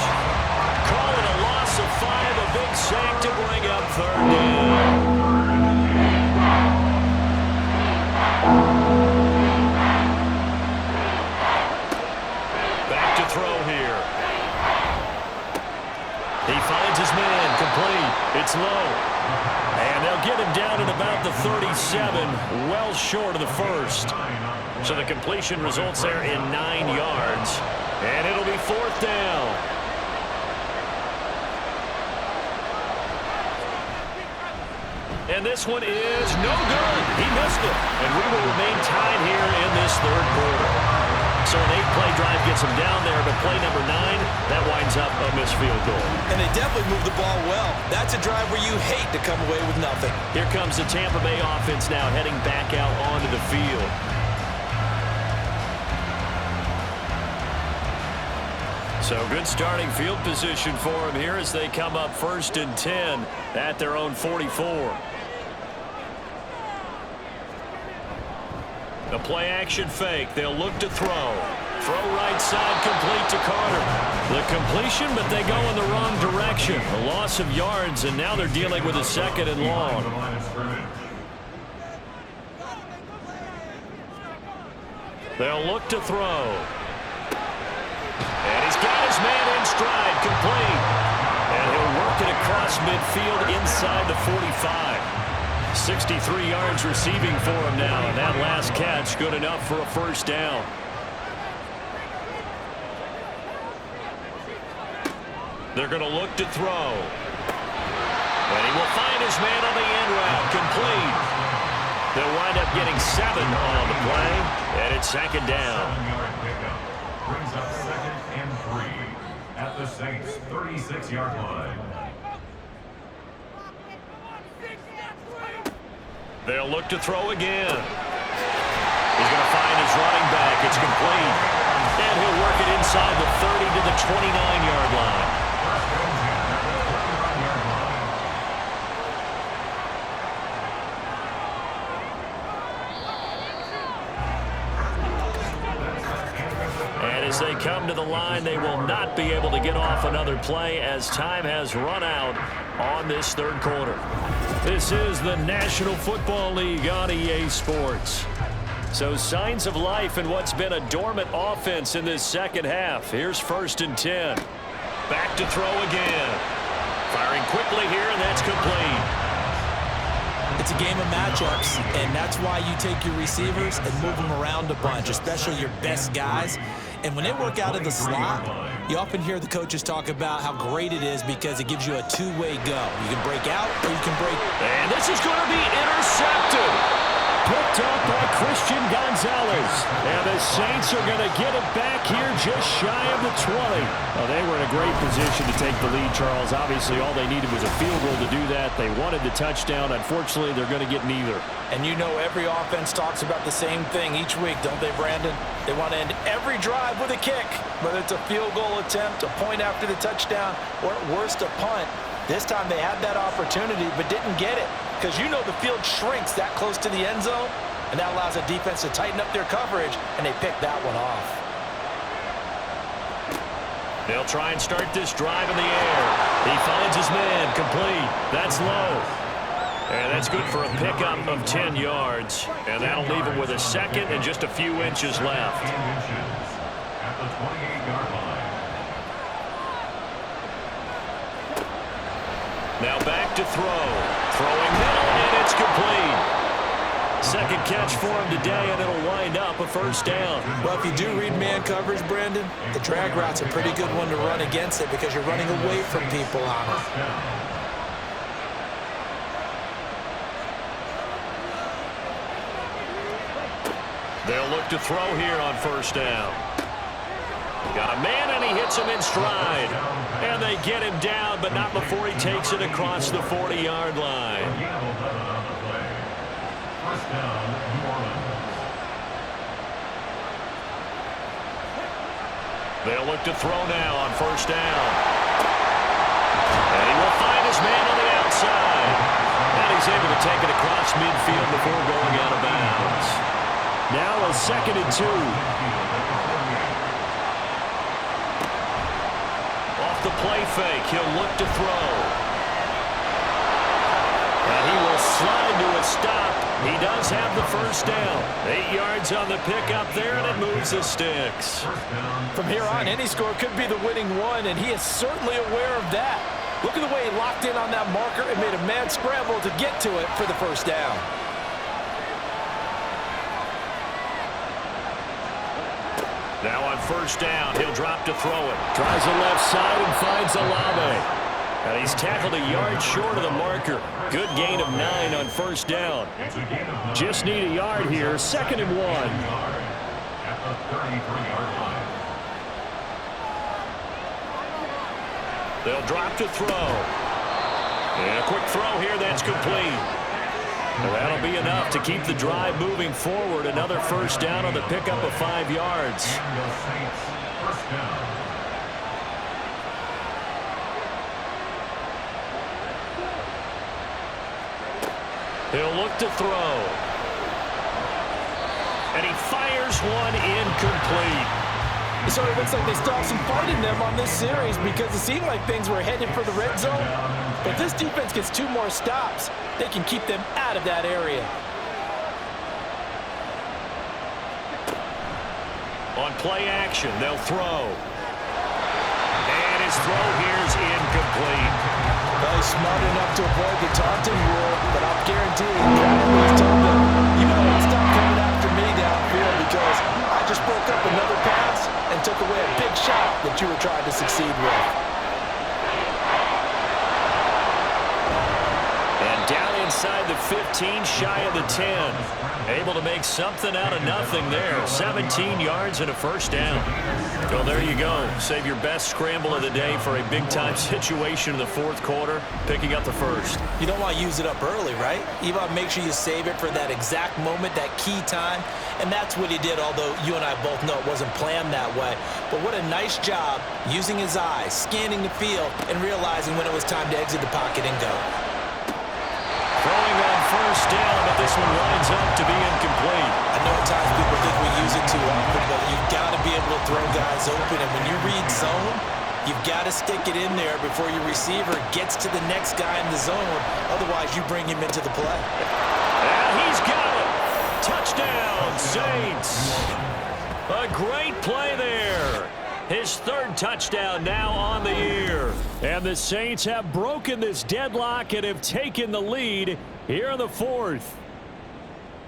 Call it a loss of 5. A big sack to bring up 3rd down. Back to throw here. He finds his man, complete. It's low. And they'll get him down at about the 37, well short of the first. So the completion results there in 9 yards. And it'll be 4th down. And this one is no good. He missed it. And we will remain tied here in this 3rd quarter. So an 8-play drive gets him down there, but play number 9, that winds up a missed field goal. And they definitely moved the ball well. That's a drive where you hate to come away with nothing. Here comes the Tampa Bay offense now heading back out onto the field. So good starting field position for him here as they come up 1st and 10 at their own 44. The play action fake. They'll look to throw. Throw right side complete to Carter. The completion, but they go in the wrong direction. A loss of yards, and now they're dealing with a 2nd and long. They'll look to throw. And he's got his man in stride, complete. And he'll work it across midfield inside the 45. 63 yards receiving for him now, and that last catch good enough for a first down. They're going to look to throw. And he will find his man on the end route, complete. They'll wind up getting 7 on the play, and it's 2nd down. 7-yard pickup. Brings up 2nd and 3 at the Saints' 36-yard line. They'll look to throw again. He's going to find his running back. It's complete. And he'll work it inside the 30 to the 29-yard line. And As they come to the line, they will not be able to get off another play as time has run out on this third quarter. This is the National Football League on EA Sports. So signs of life in what's been a dormant offense in this second half. Here's 1st and 10. Back to throw again. Firing quickly here, and that's complete. It's a game of matchups, and that's why you take your receivers and move them around a bunch, especially your best guys. And when they work out of the slot, you often hear the coaches talk about how great it is because it gives you a two-way go. You can break out or you can break. And this is going to be intercepted. Picked up by Christian Gonzalez. And the Saints are going to get it back here just shy of the 20. Well, they were in a great position to take the lead, Charles. Obviously, all they needed was a field goal to do that. They wanted the touchdown. Unfortunately, they're going to get neither. And you know every offense talks about the same thing each week, don't they, Brandon? They want to end every drive with a kick, whether it's a field goal attempt, a point after the touchdown, or at worst, a punt. This time they had that opportunity but didn't get it because you know the field shrinks that close to the end zone, and that allows a defense to tighten up their coverage, and they picked that one off. They'll try and start this drive in the air. He finds his man, complete. That's low. And that's good for a pickup of 10 yards. And that'll leave him with a second and just a few inches left. At the 28-yard line. Now back to throw. Throwing middle, and it's complete. Second catch for him today, and it'll wind up a 1st down. Well, if you do read man coverage, Brandon, the drag route's a pretty good one to run against it because you're running away from people on it. They'll look to throw here on 1st down. Got a man, and he hits him in stride. And they get him down, but not before he takes it across the 40-yard line. They'll look to throw now on 1st down. And he will find his man on the outside. And he's able to take it across midfield before going out of bounds. Now a 2nd and 2. The play fake, he'll look to throw. And he will slide to a stop. He does have the 1st down. 8 yards on the pickup there, and it moves the sticks. From here on, any score could be the winning one, and he is certainly aware of that. Look at the way he locked in on that marker and made a mad scramble to get to it for the 1st down. Now on 1st down, he'll drop to throw it. Tries the left side and finds Olave. And he's tackled a yard short of the marker. Good gain of 9 on 1st down. Just need a yard here. 2nd and 1. At the 33-yard line. They'll drop to throw. And a quick throw here, that's complete. And that'll be enough to keep the drive moving forward. Another 1st down on the pickup of 5 yards. He'll look to throw. And he fires one incomplete. It sort of looks like they still have some fight in them on this series because it seemed like things were headed for the red zone. But this defense gets 2 more stops. They can keep them out of that area. On play action, they'll throw. And his throw here is incomplete. Well, he's smart enough to avoid the taunting rule, but I'll guarantee you, he's told them, you know what, stop coming after me downfield because I just broke up another pass and took away a big shot that you were trying to succeed with. And down inside the 15, shy of the 10. Able to make something out of nothing there. 17 yards and a 1st down. Well, there you go. Save your best scramble of the day for a big-time situation in the 4th quarter, picking up the 1st. You don't want to use it up early, right? You want to make sure you save it for that exact moment, that key time. And that's what he did, although you and I both know it wasn't planned that way. But what a nice job using his eyes, scanning the field, and realizing when it was time to exit the pocket and go. Throwing on first down, but this one winds up to be incomplete. I know at times people think we use it too often, but you've got to be able to throw guys open. And when you read zone, you've got to stick it in there before your receiver gets to the next guy in the zone. Otherwise, you bring him into the play. And he's got it. Touchdown, Saints. A great play there. His third touchdown now on the year. And the Saints have broken this deadlock and have taken the lead here in the fourth.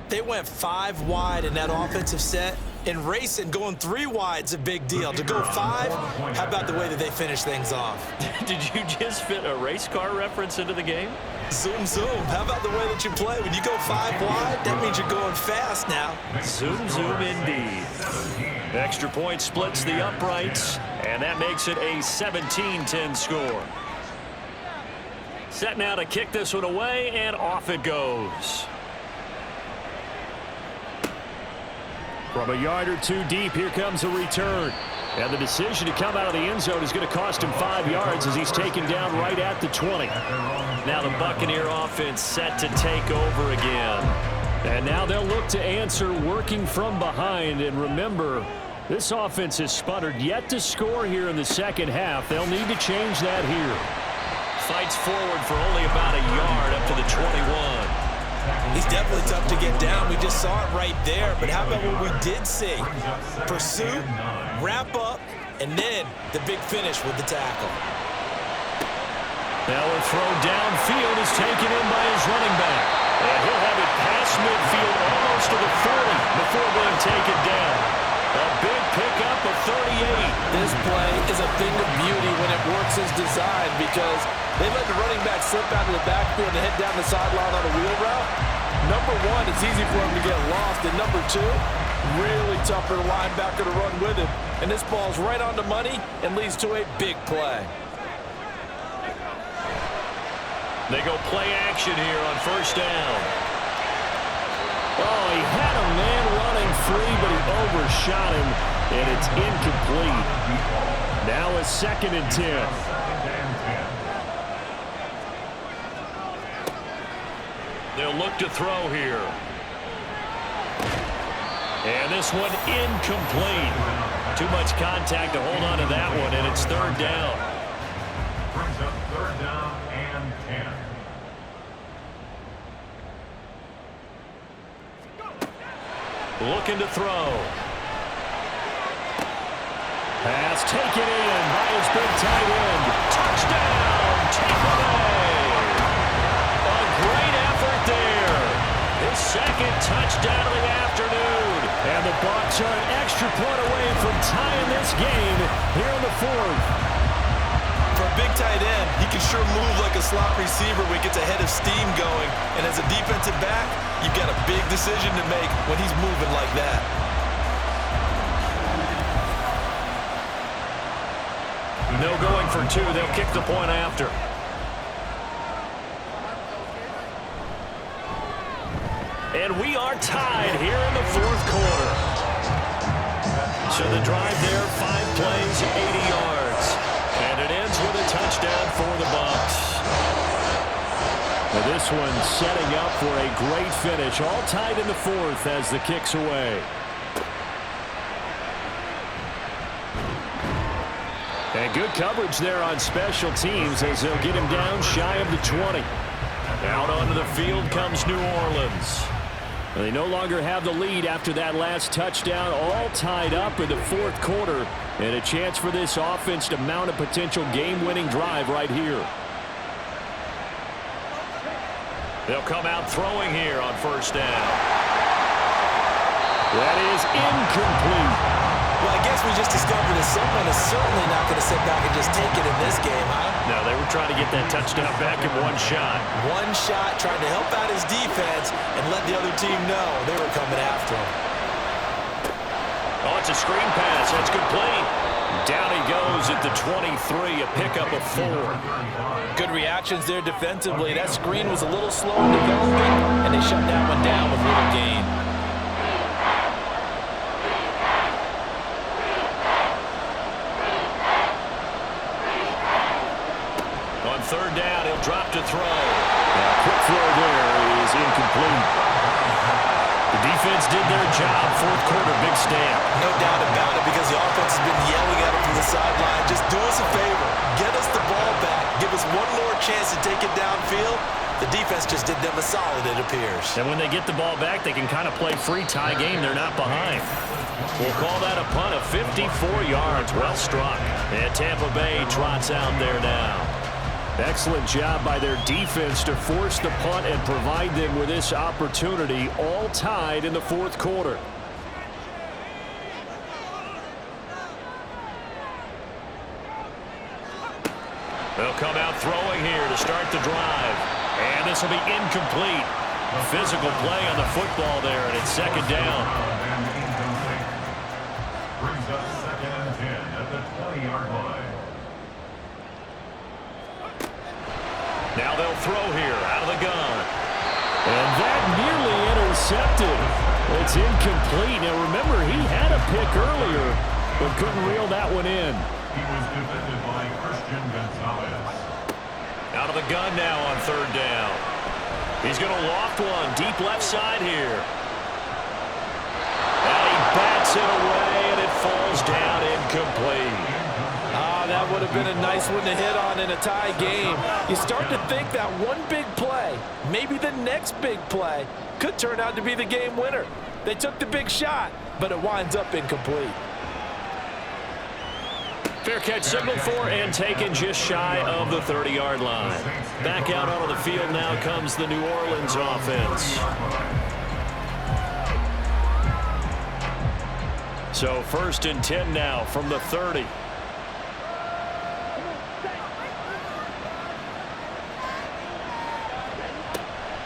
They went 5 wide in that offensive set, and racing going 3 wide is a big deal. To go 5, how about the way that they finish things off? Did you just fit a race car reference into the game? Zoom, zoom. How about the way that you play? When you go 5 wide, that means you're going fast now. Zoom, zoom indeed. Extra point splits the uprights, and that makes it a 17-10 score. Set now to kick this one away, and off it goes. From a yard or 2 deep, here comes a return. And the decision to come out of the end zone is going to cost him 5 yards as he's taken down right at the 20. Now the Buccaneer offense set to take over again. And now they'll look to answer working from behind. And remember, this offense has sputtered yet to score here in the second half. They'll need to change that here. Fights forward for only about a yard up to the 21. He's definitely tough to get down. We just saw it right there. But how about what we did see? Pursuit, wrap up, and then the big finish with the tackle. Now a throw downfield is taken in by his running back. And he'll have it past midfield almost to the 40 before being taken down. A big pickup of 38. This play is a thing of beauty when it works as designed because they let the running back slip out of the backfield and head down the sideline on a wheel route. Number 1, it's easy for him to get lost. And number 2, really tough for the linebacker to run with him. And this ball's right on the money and leads to a big play. They go play action here on first down. Oh, he had a man running free, but he overshot him, and it's incomplete. Now a 2nd and 10. They'll look to throw here. And this one incomplete. Too much contact to hold on to that one, and it's 3rd down. Brings up 3rd down and 10. Looking to throw. Pass taken in by his big tight end. Touchdown, Tampa Bay. A great effort there. His 2nd touchdown of the afternoon. And the Bucs are an extra point away from tying this game here in the 4th. For a big tight end, he can sure move like a slot receiver when he gets a head of steam going. And as a defensive back, you've got a big decision to make when he's moving like that. No going for 2. They'll kick the point after. And we are tied here in the 4th quarter. So the drive there, 5 plays, 80 yards. And it ends with a touchdown for the Bucs. Now this one setting up for a great finish. All tied in the 4th as the kick's away. And good coverage there on special teams as they'll get him down shy of the 20. Out onto the field comes New Orleans. They no longer have the lead after that last touchdown, all tied up in the 4th quarter, and a chance for this offense to mount a potential game-winning drive right here. They'll come out throwing here on first down. That is incomplete. Well, I guess we just discovered that someone is certainly not going to sit back and just take it in this game, huh? No, they were trying to get that touchdown back in one shot. One shot, trying to help out his defense and let the other team know they were coming after him. Oh, it's a screen pass. That's good play. Down he goes at the 23, a pickup of 4. Good reactions there defensively. That screen was a little slow in developing, and they shut that one down with little gain. On third down, he'll drop to throw. Quick throw there is incomplete. The defense did their job. Fourth quarter, big stand. No doubt about it, because the offense has been yelling at him from the sideline. Just do us a favor. Get us the ball back. Give us one more chance to take it downfield. The defense just did them a solid, it appears. And when they get the ball back, they can kind of play free tie game. They're not behind. We'll call that a punt of 54 yards. Well struck. And Tampa Bay trots out there now. Excellent job by their defense to force the punt and provide them with this opportunity, all tied in the fourth quarter. They'll come out throwing here to start the drive. And this will be incomplete. Physical play on the football there, and it's second down. Brings up 2nd and 10 at the 20-yard line. Now they'll throw here out of the gun. And that nearly intercepted. It's incomplete. Now remember, he had a pick earlier, but couldn't reel that one in. He was defended by Christian Gonzalez. Out of the gun now on third down. He's going to loft one deep left side here. And he bats it away, and it falls down incomplete. That would have been a nice one to hit on in a tie game. You start to think that one big play, maybe the next big play, could turn out to be the game winner. They took the big shot, but it winds up incomplete. Fair catch signaled for and taken just shy of the 30-yard line. Back out onto the field now comes the New Orleans offense. So 1st and 10 now from the 30.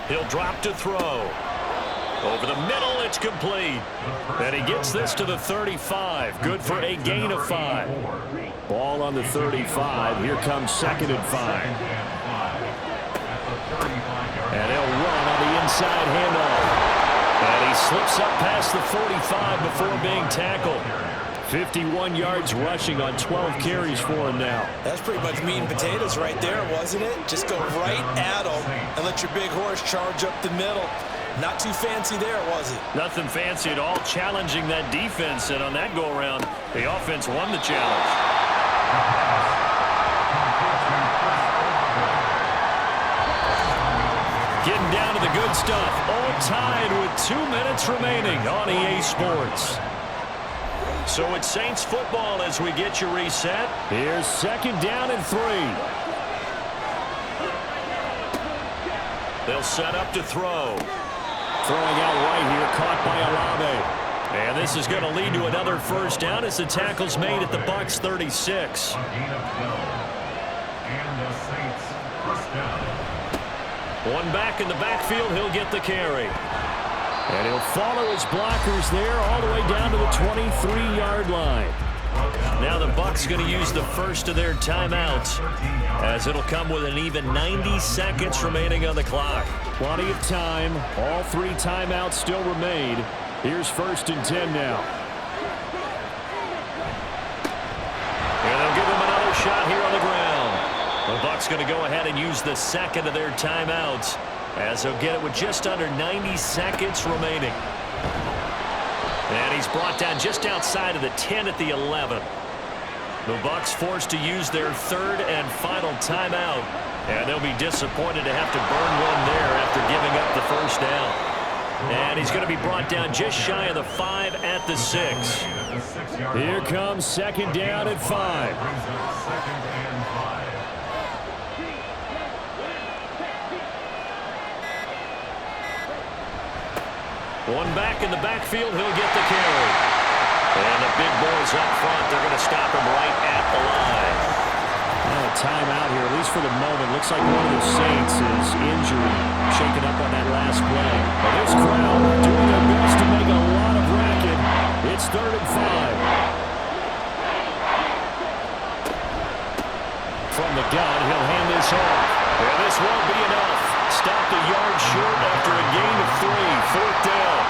He'll drop to throw. Over the middle, it's complete. And he gets this to the 35. Good for a gain of 5. Ball on the 35. Here comes 2nd and 5. And he'll run on the inside handoff. And he slips up past the 45 before being tackled. 51 yards rushing on 12 carries for him now. That's pretty much meat and potatoes right there, wasn't it? Just go right at them and let your big horse charge up the middle. Not too fancy there, was it? Nothing fancy at all, challenging that defense. And on that go-around, the offense won the challenge. Getting down to the good stuff. All tied with 2 minutes remaining on EA Sports. So it's Saints football as we get you reset. Here's 2nd down and 3. They'll set up to throw. Throwing out right here, caught by Olave. And this is going to lead to another first down as the tackle's made at the Bucs 36. A gain of 12. And the Saints first down. One back in the backfield, he'll get the carry. And he'll follow his blockers there all the way down to the 23-yard line. Now the Bucs going to use the first of their timeouts, as it'll come with an even 90 seconds remaining on the clock. Plenty of time. All 3 timeouts still remain. Here's 1st and 10 now. And they'll give him another shot here on the ground. The Bucs going to go ahead and use the second of their timeouts, as they'll get it with just under 90 seconds remaining. And he's brought down just outside of the 10 at the 11. The Bucs forced to use their 3rd and final timeout. And they'll be disappointed to have to burn one there after giving up the first down. And he's going to be brought down just shy of the 5 at the 6. Here comes 2nd down and 5. One back in the backfield, he'll get the carry. And the big boys up front, they're going to stop him right at the line. A timeout here, at least for the moment. Looks like one of the Saints is injured, shaken up on that last play. But this crowd doing their best to make a lot of racket. It's 3rd and 5. From the gun, he'll hand this off. And this won't be enough. Stopped a yard short after a gain of 3. 4th down.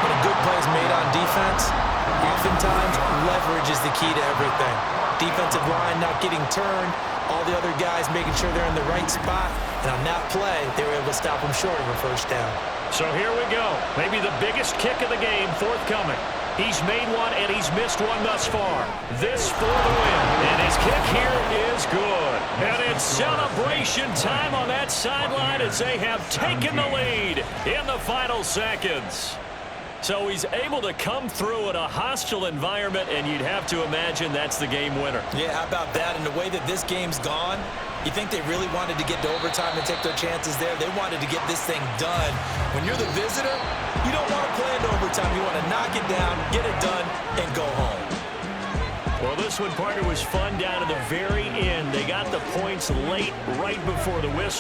When a good play is made on defense, oftentimes leverage is the key to everything. Defensive line not getting turned. All the other guys making sure they're in the right spot. And on that play, they were able to stop him short of a first down. So here we go. Maybe the biggest kick of the game forthcoming. He's made one, and he's missed one thus far. This for the win. And his kick here is good. And it's celebration time on that sideline as they have taken the lead in the final seconds. So he's able to come through in a hostile environment, and you'd have to imagine that's the game winner. Yeah, how about that? And the way that this game's gone, you think they really wanted to get to overtime and take their chances there? They wanted to get this thing done. When you're the visitor, you don't want to play into overtime. You want to knock it down, get it done, and go home. Well, this one, partner, was fun down to the very end. They got the points late, right before the whistle.